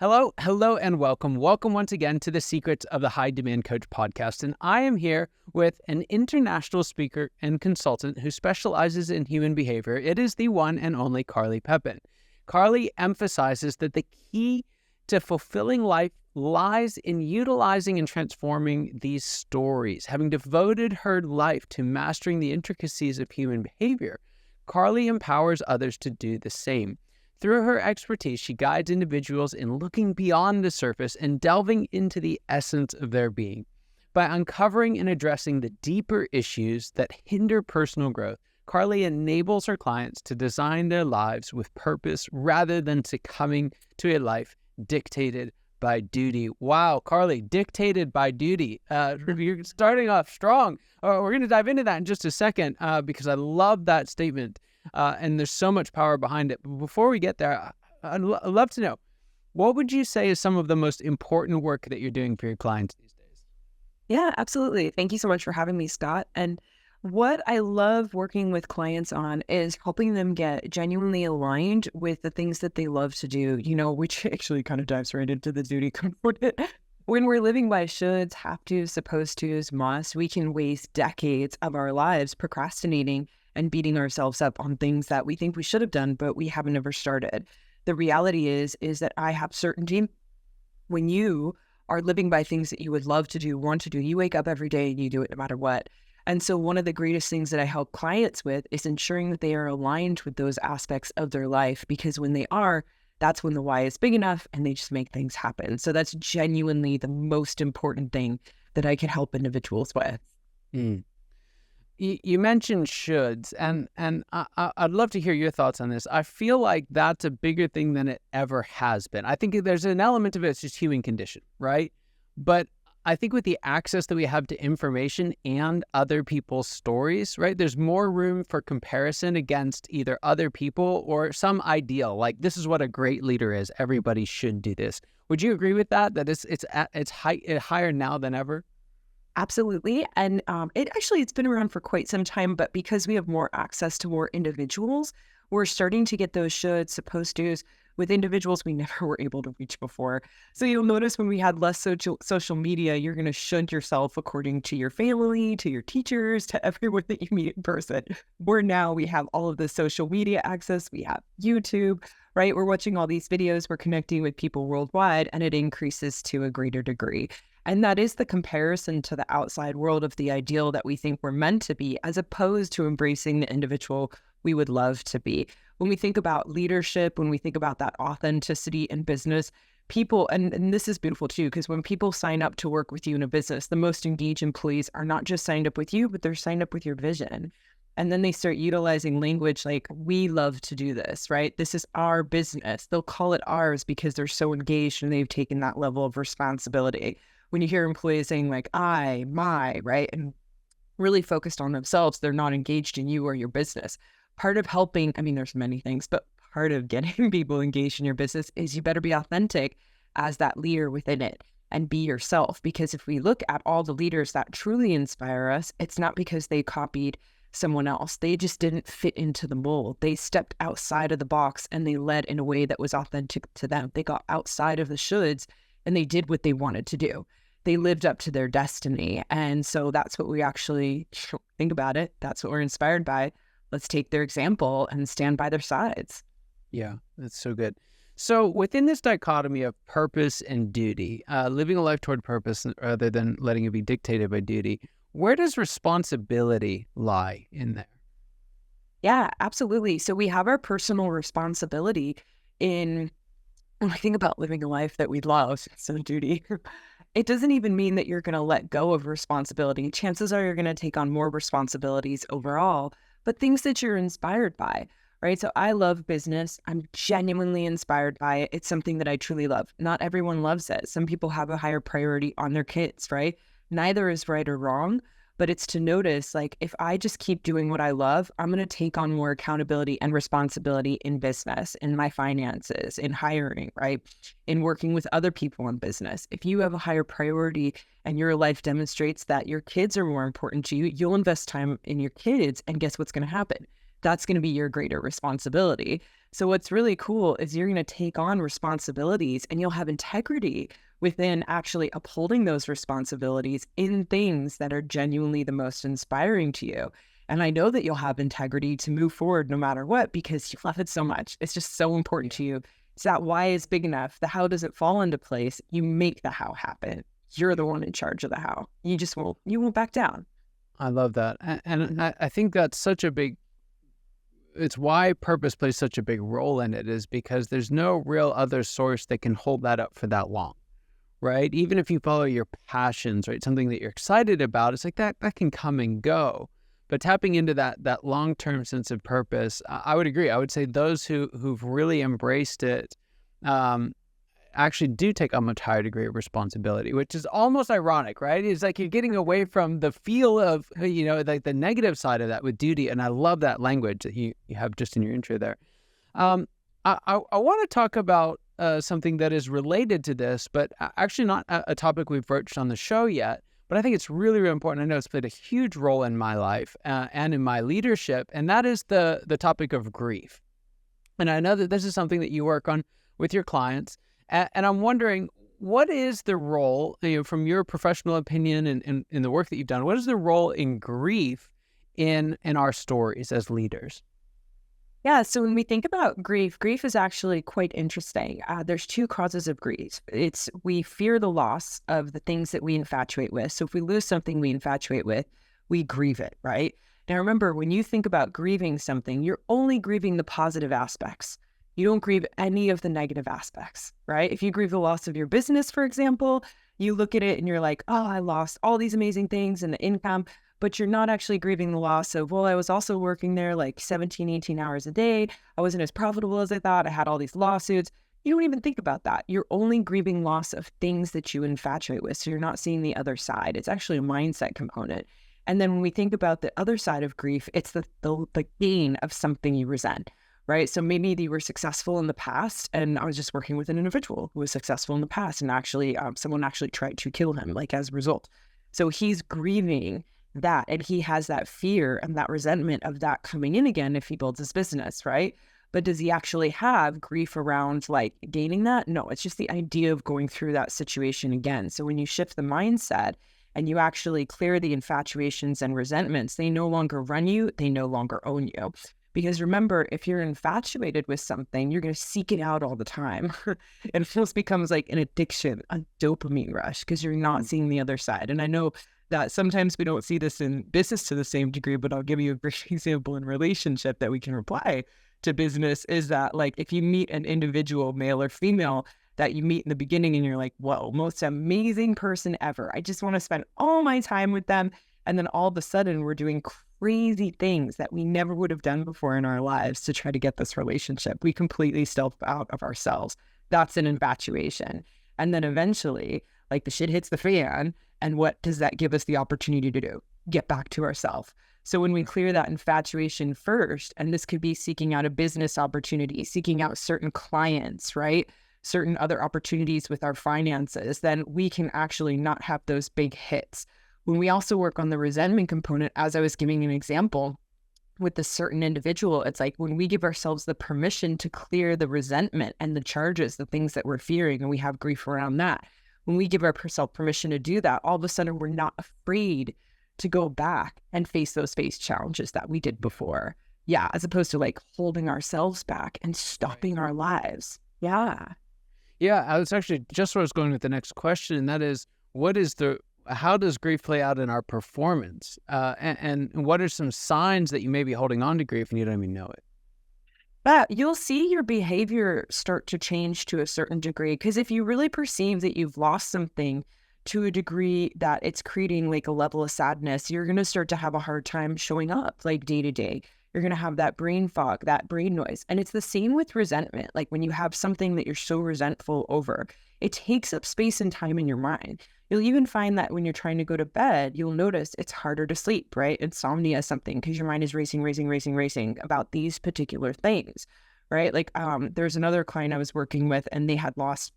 Hello, and welcome. Welcome once again to the Secrets of the High Demand Coach podcast. And I am here with an international speaker and consultant who specializes in human behavior. It is the one and only Carly Pepin. Carly emphasizes that the key to fulfilling life lies in utilizing and transforming these stories. Having devoted her life to mastering the intricacies of human behavior, Carly empowers others to do the same. Through her expertise, she guides individuals in looking beyond the surface and delving into the essence of their being. By uncovering and addressing the deeper issues that hinder personal growth, Carly enables her clients to design their lives with purpose rather than succumbing to a life dictated by duty. Wow, Carly, dictated by duty. You're starting off strong. We're going to dive into that in just a second because I love that statement. And there's so much power behind it. But before we get there, I'd love to know, what would you say is some of the most important work that you're doing for your clients these days? Yeah, absolutely. Thank you so much for having me, Scott. And what I love working with clients on is helping them get genuinely aligned with the things that they love to do, which actually kind of dives right into the duty component. When we're living by shoulds, have to, supposed to's, must, we can waste decades of our lives procrastinating and beating ourselves up on things that we think we should have done, but we haven't ever started. The reality is that I have certainty. When you are living by things that you would love to do, want to do, you wake up every day and you do it no matter what. And so one of the greatest things that I help clients with is ensuring that they are aligned with those aspects of their life, because when they are, that's when the why is big enough and they just make things happen. So that's genuinely the most important thing that I can help individuals with. Mm. You mentioned shoulds, and I'd love to hear your thoughts on this. I feel like that's a bigger thing than it ever has been. I think there's an element of it, it's just human condition, right? But I think with the access that we have to information and other people's stories, right, there's more room for comparison against either other people or some ideal, like this is what a great leader is. Everybody should do this. Would you agree with that? That it's higher now than ever? Absolutely. And it's been around for quite some time, but because we have more access to more individuals, we're starting to get those shoulds, supposed to's with individuals we never were able to reach before. So you'll notice when we had less social media, you're going to should yourself according to your family, to your teachers, to everyone that you meet in person. Where now we have all of the social media access, we have YouTube, right? We're watching all these videos, we're connecting with people worldwide, and it increases to a greater degree. And that is the comparison to the outside world of the ideal that we think we're meant to be, as opposed to embracing the individual we would love to be. When we think about leadership, when we think about that authenticity in business, people, and this is beautiful too, because when people sign up to work with you in a business, the most engaged employees are not just signed up with you, but they're signed up with your vision. And then they start utilizing language like, we love to do this, right? This is our business. They'll call it ours because they're so engaged and they've taken that level of responsibility. When you hear employees saying like, I, my, right, and really focused on themselves, they're not engaged in you or your business. Part of helping, there's many things, but part of getting people engaged in your business is you better be authentic as that leader within it and be yourself. Because if we look at all the leaders that truly inspire us, it's not because they copied someone else. They just didn't fit into the mold. They stepped outside of the box and they led in a way that was authentic to them. They got outside of the shoulds and they did what they wanted to do. They lived up to their destiny. And so that's what we actually think about it. That's what we're inspired by. Let's take their example and stand by their sides. Yeah, that's so good. So within this dichotomy of purpose and duty, living a life toward purpose rather than letting it be dictated by duty, where does responsibility lie in there? Yeah, absolutely. So we have our personal responsibility when we think about living a life that we love, so duty. It doesn't even mean that you're going to let go of responsibility. Chances are you're going to take on more responsibilities overall, but things that you're inspired by, right? So I love business. I'm genuinely inspired by it. It's something that I truly love. Not everyone loves it. Some people have a higher priority on their kids, right? Neither is right or wrong, but it's to notice, like, if I just keep doing what I love, I'm going to take on more accountability and responsibility in business, in my finances, in hiring, right? In working with other people in business. If you have a higher priority and your life demonstrates that your kids are more important to you, you'll invest time in your kids, and guess what's going to happen? that's going to be your greater responsibility. So what's really cool is you're going to take on responsibilities and you'll have integrity within actually upholding those responsibilities in things that are genuinely the most inspiring to you. And I know that you'll have integrity to move forward no matter what, because you love it so much. It's just so important to you. So that why is big enough. The how doesn't fall into place. You make the how happen. You're the one in charge of the how. You won't back down. I love that. And I think that's such a big, it's why purpose plays such a big role in it, is because there's no real other source that can hold that up for that long, right? Even if you follow your passions, right? Something that you're excited about, it's like that can come and go. But tapping into that long-term sense of purpose, I would agree. I would say those who've really embraced it actually do take a much higher degree of responsibility, which is almost ironic, right? It's like you're getting away from the feel of, like the negative side of that with duty. And I love that language that you have just in your intro there. I want to talk about something that is related to this, but actually not a topic we've broached on the show yet. But I think it's really, really important. I know it's played a huge role in my life and in my leadership, and that is the topic of grief. And I know that this is something that you work on with your clients, and I'm wondering, what is the role, from your professional opinion and in the work that you've done, what is the role in grief in our stories as leaders? Yeah, so when we think about grief is actually quite interesting. There's two causes of grief. It's we fear the loss of the things that we infatuate with. So if we lose something we infatuate with, we grieve it, right? Now remember, when you think about grieving something, you're only grieving the positive aspects. You don't grieve any of the negative aspects, right? If you grieve the loss of your business, for example, you look at it and you're like, oh, I lost all these amazing things and the income, but you're not actually grieving the loss of, well, I was also working there like 17, 18 hours a day. I wasn't as profitable as I thought. I had all these lawsuits. You don't even think about that. You're only grieving loss of things that you infatuate with. So you're not seeing the other side. It's actually a mindset component. And then when we think about the other side of grief, it's the gain of something you resent, right? So maybe you were successful in the past, and I was just working with an individual who was successful in the past, and actually someone actually tried to kill him, like as a result. So he's grieving that, and he has that fear and that resentment of that coming in again if he builds his business, right? But does he actually have grief around like gaining that? No, it's just the idea of going through that situation again. So when you shift the mindset and you actually clear the infatuations and resentments, they no longer run you, they no longer own you. Because remember, if you're infatuated with something, you're going to seek it out all the time. It almost becomes like an addiction, a dopamine rush, because you're not seeing the other side. And I know that sometimes we don't see this in business to the same degree, but I'll give you a great example in relationship that we can apply to business is that, like, if you meet an individual, male or female, that you meet in the beginning and you're like, whoa, most amazing person ever. I just want to spend all my time with them. And then all of a sudden we're doing crazy things that we never would have done before in our lives to try to get this relationship. We completely step out of ourselves. That's an infatuation. And then eventually, like, the shit hits the fan. And what does that give us the opportunity to do? Get back to ourselves. So when we clear that infatuation first, and this could be seeking out a business opportunity, seeking out certain clients, right? Certain other opportunities with our finances, then we can actually not have those big hits. When we also work on the resentment component, as I was giving an example with a certain individual, it's like when we give ourselves the permission to clear the resentment and the charges, the things that we're fearing, and we have grief around that. When we give ourselves permission to do that, all of a sudden we're not afraid to go back and face those challenges that we did before. Yeah, as opposed to like holding ourselves back and stopping our lives. Yeah. Yeah, I was actually just where I was going with the next question, and that is, how does grief play out in our performance? And what are some signs that you may be holding on to grief and you don't even know it? But you'll see your behavior start to change to a certain degree, because if you really perceive that you've lost something to a degree that it's creating like a level of sadness, you're going to start to have a hard time showing up like day to day. You're going to have that brain fog, that brain noise. And it's the same with resentment. Like when you have something that you're so resentful over, it takes up space and time in your mind. You'll even find that when you're trying to go to bed, you'll notice it's harder to sleep, right? Insomnia is something, because your mind is racing about these particular things, right? Like there's another client I was working with, and they had lost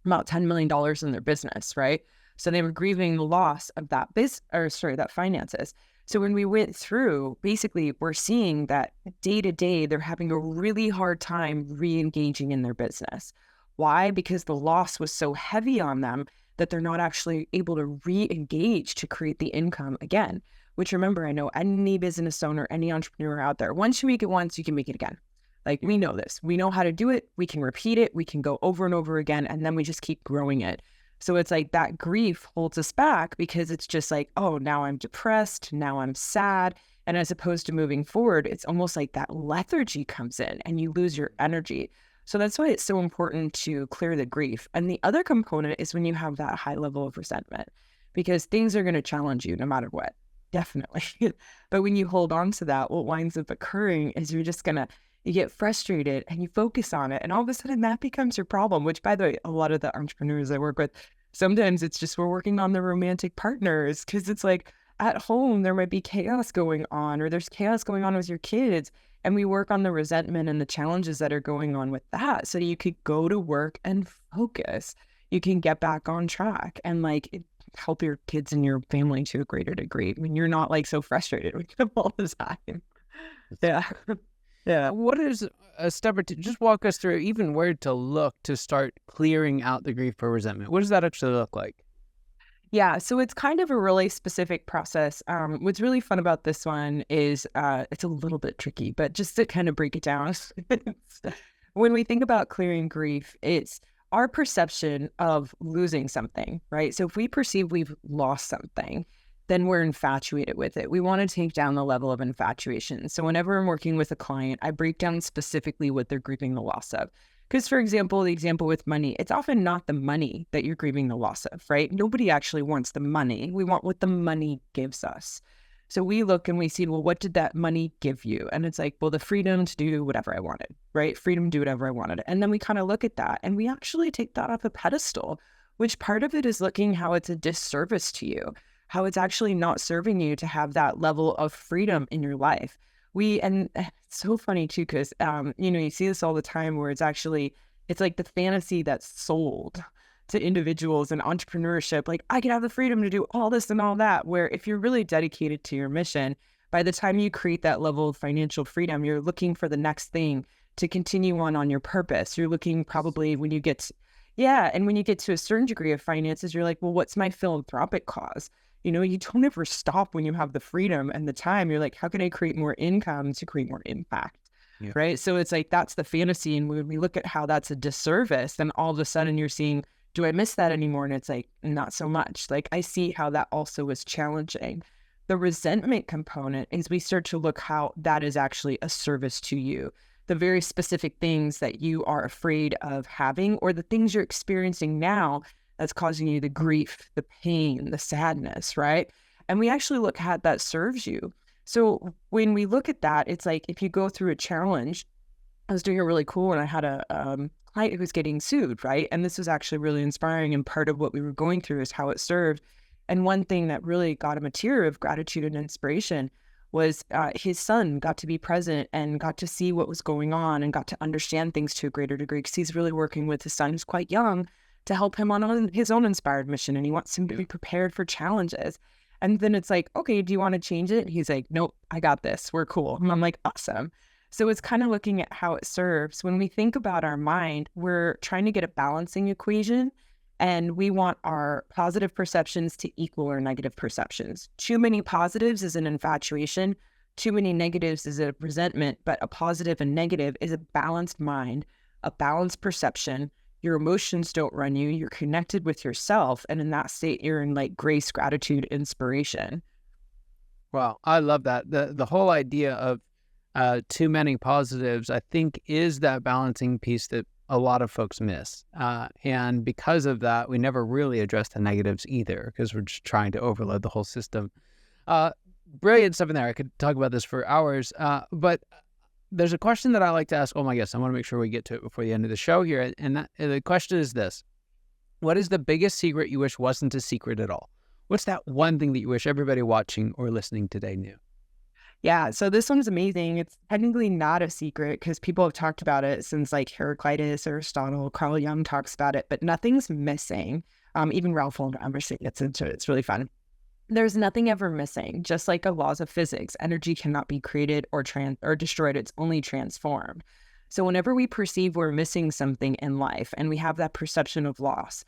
about $10 million in their business, right? So they were grieving the loss of that that finances. So when we went through, basically, we're seeing that day to day, they're having a really hard time re-engaging in their business. Why? Because the loss was so heavy on them that they're not actually able to re-engage to create the income again. Which, remember, I know any business owner, any entrepreneur out there, once you make it once, you can make it again. Like, we know this. We know how to do it. We can repeat it. We can go over and over again, and then we just keep growing it. So it's like that grief holds us back because it's just like, oh, now I'm depressed. Now I'm sad. And as opposed to moving forward, it's almost like that lethargy comes in and you lose your energy. So that's why it's so important to clear the grief. And the other component is when you have that high level of resentment, because things are going to challenge you no matter what. Definitely. But when you hold on to that, what winds up occurring is you get frustrated and you focus on it. And all of a sudden that becomes your problem, which, by the way, a lot of the entrepreneurs I work with, sometimes it's just we're working on the romantic partners, because it's like at home, there might be chaos going on, or there's chaos going on with your kids. And we work on the resentment and the challenges that are going on with that. So you could go to work and focus. You can get back on track and help your kids and your family to a greater degree when you're not so frustrated with them all the time. Yeah. Yeah. What is a step or two? Just walk us through even where to look to start clearing out the grief or resentment. What does that actually look like? Yeah. So it's kind of a really specific process. What's really fun about this one is it's a little bit tricky, but just to kind of break it down, when we think about clearing grief, it's our perception of losing something, right? So if we perceive we've lost something, then we're infatuated with it. We want to take down the level of infatuation. So whenever I'm working with a client, I break down specifically what they're grieving the loss of. Because, for example, the example with money, it's often not the money that you're grieving the loss of, right? Nobody actually wants the money. We want what the money gives us. So we look and we see, well, what did that money give you? And it's like, well, the freedom to do whatever I wanted, right? Freedom to do whatever I wanted. And then we kind of look at that and we actually take that off a pedestal, which part of it is looking how it's a disservice to you, how it's actually not serving you to have that level of freedom in your life. And it's so funny too, because, you see this all the time where it's like the fantasy that's sold to individuals and entrepreneurship. Like, I can have the freedom to do all this and all that, where if you're really dedicated to your mission, by the time you create that level of financial freedom, you're looking for the next thing to continue on your purpose. You're looking probably when you get to a certain degree of finances, you're like, well, what's my philanthropic cause? You don't ever stop when you have the freedom and the time. You're like, how can I create more income to create more impact? Yeah. Right. So it's like, that's the fantasy. And when we look at how that's a disservice, then all of a sudden you're seeing, do I miss that anymore? And it's like, not so much. Like, I see how that also is challenging. The resentment component is we start to look how that is actually a service to you. The very specific things that you are afraid of having, or the things you're experiencing now that's causing you the grief, the pain, the sadness, right? And we actually look how that serves you. So when we look at that, it's like, if you go through a challenge, I was doing a really cool one. I had a client who was getting sued, right? And this was actually really inspiring. And part of what we were going through is how it served. And one thing that really got him a tear of gratitude and inspiration was his son got to be present and got to see what was going on and got to understand things to a greater degree, because he's really working with his son who's quite young to help him on his own inspired mission. And he wants him to be prepared for challenges. And then it's like, okay, do you want to change it? He's like, nope, I got this. We're cool. And I'm like, awesome. So it's kind of looking at how it serves. When we think about our mind, we're trying to get a balancing equation, and we want our positive perceptions to equal our negative perceptions. Too many positives is an infatuation. Too many negatives is a resentment, but a positive and negative is a balanced mind, a balanced perception. Your emotions don't run you. You're connected with yourself. And in that state, you're in grace, gratitude, inspiration. Wow. I love that. The whole idea of too many positives, I think, is that balancing piece that a lot of folks miss. And because of that, we never really address the negatives either, because we're just trying to overload the whole system. Brilliant stuff in there. I could talk about this for hours, but there's a question that I like to ask all my guests. I want to make sure we get to it before the end of the show here. And the question is this: what is the biggest secret you wish wasn't a secret at all? What's that one thing that you wish everybody watching or listening today knew? Yeah, so this one's amazing. It's technically not a secret because people have talked about it since Heraclitus, Aristotle, Carl Jung talks about it, but nothing's missing. Even Ralph Waldo Emerson gets into it. It's really fun. There's nothing ever missing. Just like the laws of physics, energy cannot be created or destroyed. It's only transformed. So whenever we perceive we're missing something in life and we have that perception of loss,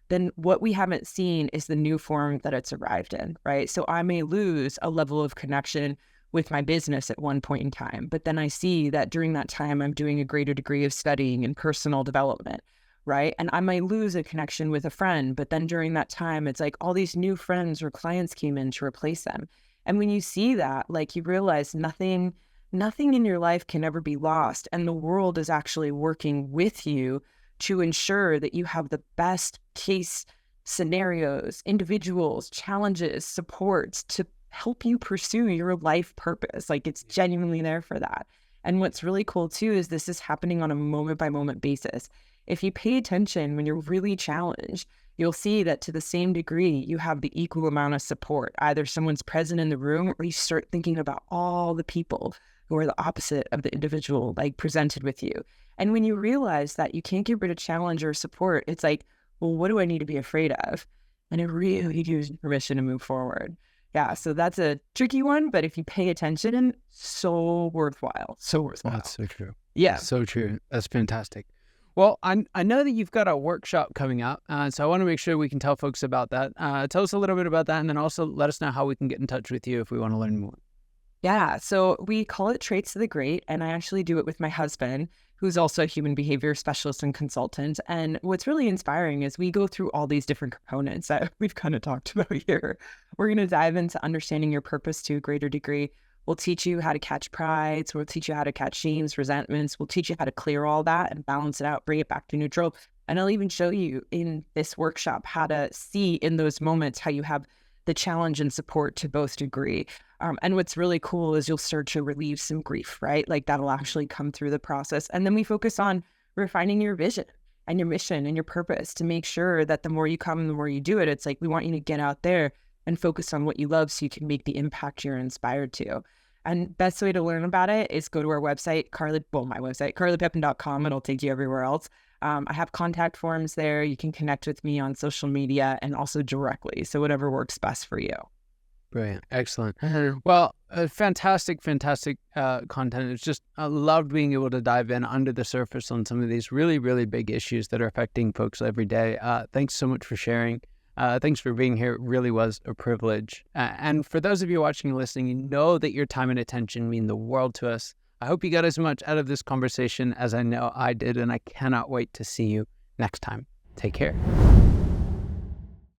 then what we haven't seen is the new form that it's arrived in, right? So I may lose a level of connection with my business at one point in time, but then I see that during that time, I'm doing a greater degree of studying and personal development, right? And I might lose a connection with a friend, but then during that time, it's like all these new friends or clients came in to replace them. And when you see that, like you realize nothing in your life can ever be lost. And the world is actually working with you to ensure that you have the best case scenarios, individuals, challenges, supports to help you pursue your life purpose. Like it's genuinely there for that. And what's really cool too is this is happening on a moment by moment basis. If you pay attention when you're really challenged, you'll see that to the same degree, you have the equal amount of support. Either someone's present in the room or you start thinking about all the people who are the opposite of the individual like presented with you. And when you realize that you can't get rid of challenge or support, it's like, well, what do I need to be afraid of? And it really gives you permission to move forward. Yeah, so that's a tricky one, but if you pay attention, so worthwhile. So worthwhile. That's so true. Yeah. So true. That's fantastic. Well, I know that you've got a workshop coming up, so I want to make sure we can tell folks about that. Tell us a little bit about that, and then also let us know how we can get in touch with you if we want to learn more. Yeah, so we call it Traits of the Great, and I actually do it with my husband, who's also a human behavior specialist and consultant. And what's really inspiring is we go through all these different components that we've kind of talked about here. We're going to dive into understanding your purpose to a greater degree. We'll teach you how to catch prides. We'll teach you how to catch shames, resentments. We'll teach you how to clear all that and balance it out, bring it back to neutral. And I'll even show you in this workshop how to see in those moments how you have the challenge and support to both degree. And what's really cool is you'll start to relieve some grief, right? Like that'll actually come through the process. And then we focus on refining your vision and your mission and your purpose to make sure that the more you come, the more you do it. It's like we want you to get out there and focus on what you love so you can make the impact you're inspired to. And best way to learn about it is go to our website, my website, carlypepin.com. It'll take you everywhere else. I have contact forms there. You can connect with me on social media and also directly. So whatever works best for you. Brilliant. Excellent. Well, fantastic content. It's just, I loved being able to dive in under the surface on some of these really, really big issues that are affecting folks every day. Thanks so much for sharing. Thanks for being here. It really was a privilege. And for those of you watching and listening, you know that your time and attention mean the world to us. I hope you got as much out of this conversation as I know I did, and I cannot wait to see you next time. Take care.